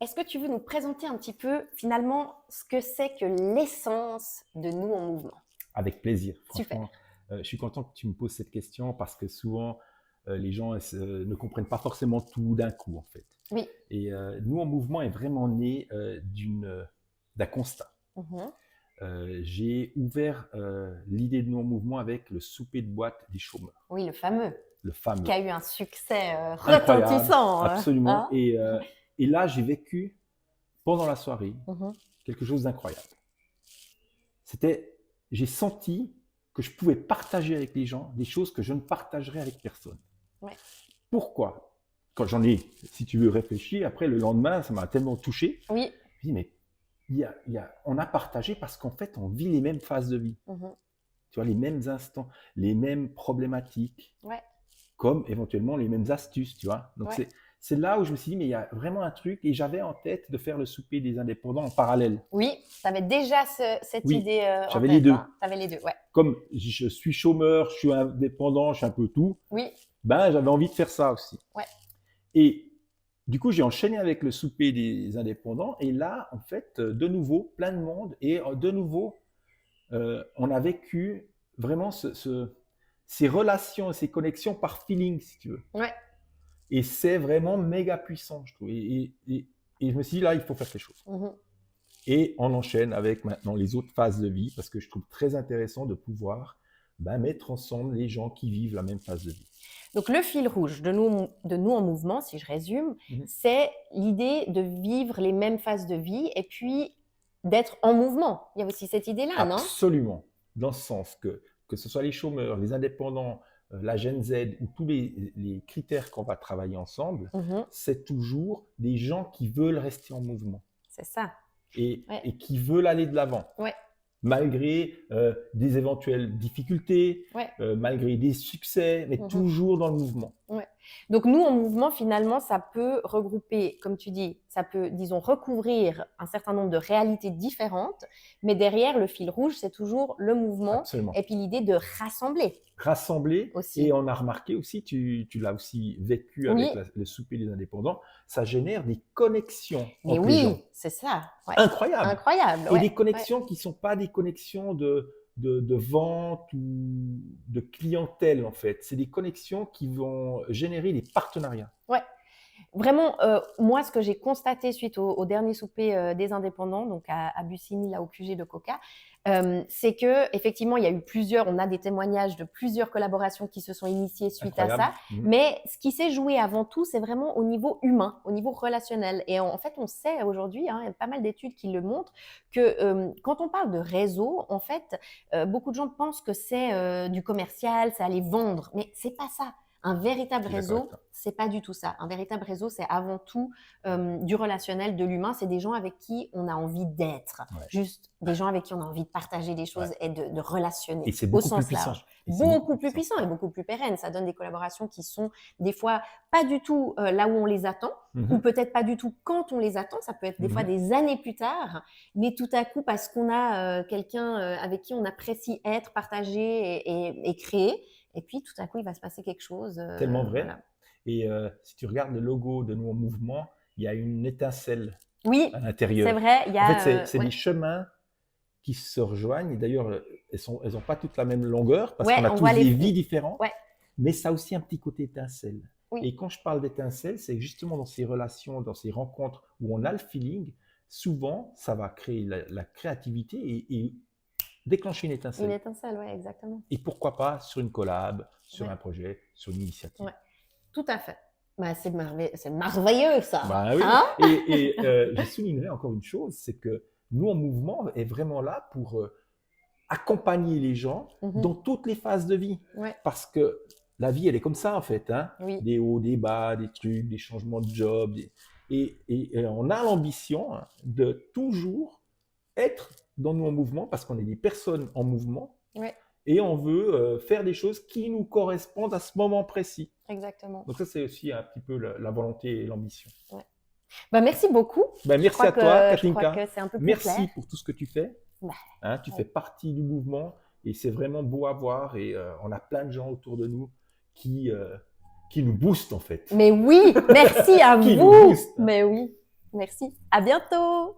est-ce que tu veux nous présenter un petit peu finalement ce que c'est que l'essence de Nous en Mouvement? Avec plaisir. Super. Franchement, je suis content que tu me poses cette question parce que souvent, les gens ne comprennent pas forcément tout d'un coup, en fait. Oui. Et Nous en Mouvement est vraiment né d'un constat. Mhm. J'ai ouvert l'idée de Nous en Mouvement avec le souper de boîte des chômeurs, Oui, le fameux, le fameux. qui a eu un succès Incroyable, retentissant. absolument. Hein? Et là, j'ai vécu pendant la soirée Mhm. quelque chose d'incroyable. J'ai senti que je pouvais partager avec les gens des choses que je ne partagerais avec personne. Ouais. Pourquoi? Quand j'en ai, si tu veux réfléchir, après le lendemain, ça m'a tellement touché. Oui. Je me dis, mais on a partagé parce qu'en fait, on vit les mêmes phases de vie. Mhm. Tu vois, les mêmes instants, les mêmes problématiques, Ouais. comme éventuellement les mêmes astuces, tu vois. Donc, Ouais. c'est là où je me suis dit, mais il y a vraiment un truc, et j'avais en tête de faire le souper des indépendants en parallèle. Oui, tu avais déjà cette Oui, idée en j'avais tête. les deux. Hein? Tu avais les deux, ouais. Comme je suis chômeur, je suis indépendant, je suis un peu tout, Oui. ben, j'avais envie de faire ça aussi. Ouais. Et du coup, j'ai enchaîné avec le souper des indépendants. Et là, en fait, de nouveau, plein de monde. Et de nouveau, on a vécu vraiment ces relations, ces connexions par feeling, si tu veux. Ouais. Et c'est vraiment méga puissant, je trouve. Et je me suis dit, là, il faut faire quelque chose. Mhm. Et on enchaîne avec maintenant les autres phases de vie, parce que je trouve très intéressant de pouvoir mettre ensemble les gens qui vivent la même phase de vie. Donc, le fil rouge de nous en Mouvement, si je résume, c'est l'idée de vivre les mêmes phases de vie et puis d'être en mouvement. Il y a aussi cette idée-là, non? Absolument. Dans ce sens que ce soit les chômeurs, les indépendants, la Gen Z ou tous les critères qu'on va travailler ensemble, c'est toujours des gens qui veulent rester en mouvement. C'est ça. Et qui veulent aller de l'avant. Ouais. Malgré des éventuelles difficultés, malgré des succès, mais toujours dans le mouvement. Ouais. Donc, Nous en Mouvement, finalement, ça peut regrouper, comme tu dis, ça peut, disons, recouvrir un certain nombre de réalités différentes, mais derrière, le fil rouge, c'est toujours le mouvement. Absolument. Et puis l'idée de rassembler. Rassembler aussi. Et on a remarqué aussi, tu l'as aussi vécu avec le souper des indépendants, ça génère des connexions entre les gens. Oui, c'est ça. Ouais. Incroyable. Incroyable. Et des connexions qui ne sont pas des connexions de vente ou de clientèle, en fait. C'est des connexions qui vont générer des partenariats. Ouais. Vraiment, moi, ce que j'ai constaté suite au dernier souper des indépendants, donc à Bussigny, là au QG de Coca, c'est que effectivement, il y a eu on a des témoignages de plusieurs collaborations qui se sont initiées suite à ça. Mais ce qui s'est joué avant tout, c'est vraiment au niveau humain, au niveau relationnel. Et en fait, on sait aujourd'hui, il y a pas mal d'études qui le montrent, que quand on parle de réseau, en fait, beaucoup de gens pensent que c'est du commercial, c'est aller vendre, mais c'est pas ça. Un véritable réseau, c'est pas du tout ça. Un véritable réseau, c'est avant tout du relationnel, de l'humain. C'est des gens avec qui on a envie d'être. Juste des gens avec qui on a envie de partager des choses et de relationner. Et c'est beaucoup plus puissant. Beaucoup plus puissant et beaucoup plus pérenne. Ça donne des collaborations qui sont des fois pas du tout là où on les attend, ou peut-être pas du tout quand on les attend. Ça peut être des fois des années plus tard, mais tout à coup, parce qu'on a quelqu'un avec qui on apprécie être, partager et créer, et puis tout à coup, il va se passer quelque chose. Tellement vrai. Voilà. Et si tu regardes le logo de Nous en Mouvement, il y a une étincelle à l'intérieur. C'est vrai. En fait, c'est des chemins qui se rejoignent. Et d'ailleurs, elles n'ont pas toutes la même longueur parce qu'on a tous des vies différentes. Mais ça a aussi un petit côté étincelle. Et quand je parle d'étincelle, c'est justement dans ces relations, dans ces rencontres où on a le feeling, souvent, ça va créer la créativité et déclencher une étincelle. Une étincelle, oui, exactement. Et pourquoi pas sur une collab, sur un projet, sur une initiative. Ouais. Tout à fait. Bah, c'est merveilleux, ça. Bah, oui. Hein? Et je soulignerai encore une chose, c'est que Nous en Mouvement est vraiment là pour accompagner les gens dans toutes les phases de vie. Parce que la vie, elle est comme ça, en fait. Hein? Des hauts, des bas, des trucs, des changements de job. Et on a l'ambition de toujours être dans Nous en Mouvement parce qu'on est des personnes en mouvement et on veut faire des choses qui nous correspondent à ce moment précis. Exactement. Donc ça, c'est aussi un petit peu la volonté et l'ambition. Bah, merci beaucoup. Merci à toi, Katinka. Je crois que c'est un peu plus merci clair. pour tout ce que tu fais. Tu fais partie du mouvement et c'est vraiment beau à voir et on a plein de gens autour de nous qui nous boostent en fait. Mais oui, merci à vous. Nous boostent, Mais oui. Merci. À bientôt.